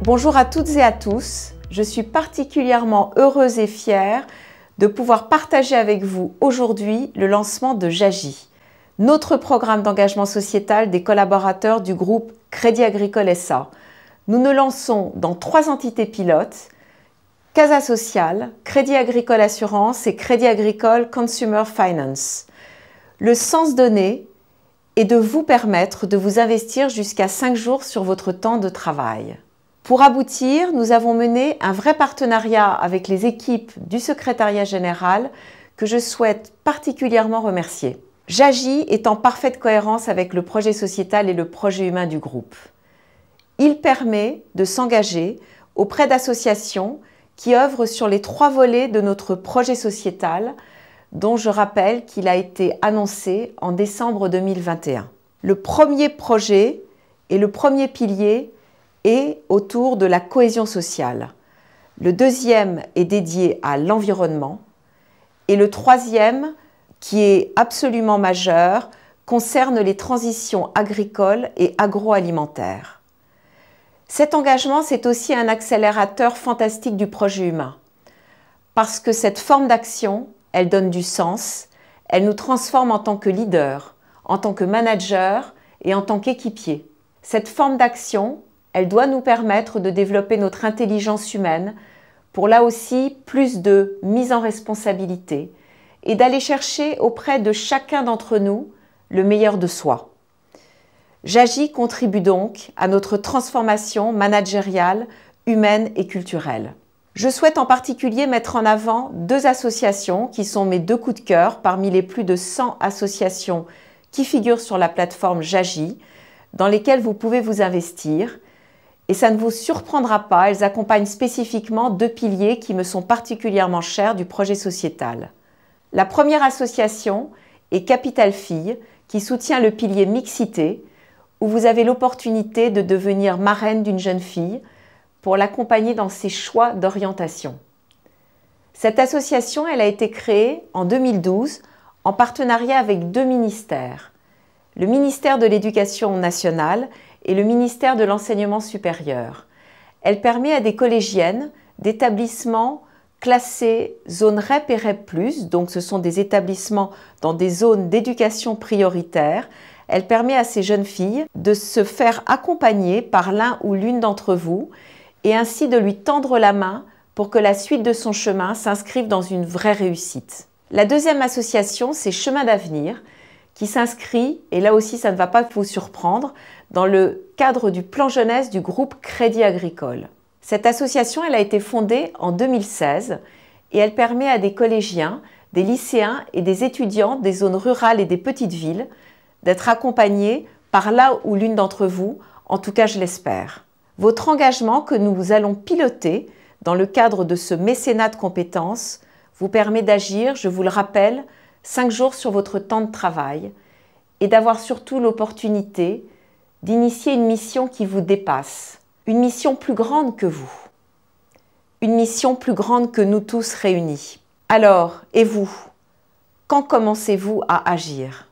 Bonjour à toutes et à tous, je suis particulièrement heureuse et fière de pouvoir partager avec vous aujourd'hui le lancement de J'agis, notre programme d'engagement sociétal des collaborateurs du groupe Crédit Agricole SA. Nous nous lançons dans 3 entités pilotes, Casa Social, Crédit Agricole Assurance et Crédit Agricole Consumer Finance. Le sens donné est de vous permettre de vous investir jusqu'à 5 jours sur votre temps de travail. Pour aboutir, nous avons mené un vrai partenariat avec les équipes du secrétariat général que je souhaite particulièrement remercier. J'agis est en parfaite cohérence avec le projet sociétal et le projet humain du groupe. Il permet de s'engager auprès d'associations qui œuvrent sur les 3 volets de notre projet sociétal, dont je rappelle qu'il a été annoncé en décembre 2021. Le premier projet et le premier pilier est autour de la cohésion sociale. Le deuxième est dédié à l'environnement et le troisième, qui est absolument majeur, concerne les transitions agricoles et agroalimentaires. Cet engagement, c'est aussi un accélérateur fantastique du projet humain, parce que cette forme d'action, elle donne du sens, elle nous transforme en tant que leader, en tant que manager et en tant qu'équipier. Cette forme d'action, elle doit nous permettre de développer notre intelligence humaine pour là aussi plus de mise en responsabilité et d'aller chercher auprès de chacun d'entre nous le meilleur de soi. J'agis contribue donc à notre transformation managériale, humaine et culturelle. Je souhaite en particulier mettre en avant 2 associations qui sont mes 2 coups de cœur parmi les plus de 100 associations qui figurent sur la plateforme J'agis, dans lesquelles vous pouvez vous investir. Et ça ne vous surprendra pas, elles accompagnent spécifiquement 2 piliers qui me sont particulièrement chers du projet sociétal. La première association est Capital Filles, qui soutient le pilier mixité, où vous avez l'opportunité de devenir marraine d'une jeune fille pour l'accompagner dans ses choix d'orientation. Cette association, elle a été créée en 2012 en partenariat avec 2 ministères, le ministère de l'Éducation nationale et le ministère de l'Enseignement supérieur. Elle permet à des collégiennes d'établissements classés zone REP et REP+, donc ce sont des établissements dans des zones d'éducation prioritaire. Elle permet à ces jeunes filles de se faire accompagner par l'un ou l'une d'entre vous et ainsi de lui tendre la main pour que la suite de son chemin s'inscrive dans une vraie réussite. La deuxième association, c'est Chemin d'avenir, qui s'inscrit, et là aussi ça ne va pas vous surprendre, dans le cadre du plan jeunesse du groupe Crédit Agricole. Cette association, elle a été fondée en 2016 et elle permet à des collégiens, des lycéens et des étudiants des zones rurales et des petites villes d'être accompagnés par là ou l'une d'entre vous, en tout cas je l'espère. Votre engagement que nous allons piloter dans le cadre de ce mécénat de compétences vous permet d'agir, je vous le rappelle, 5 jours sur votre temps de travail et d'avoir surtout l'opportunité d'initier une mission qui vous dépasse, une mission plus grande que vous, une mission plus grande que nous tous réunis. Alors, et vous, quand commencez-vous à agir ?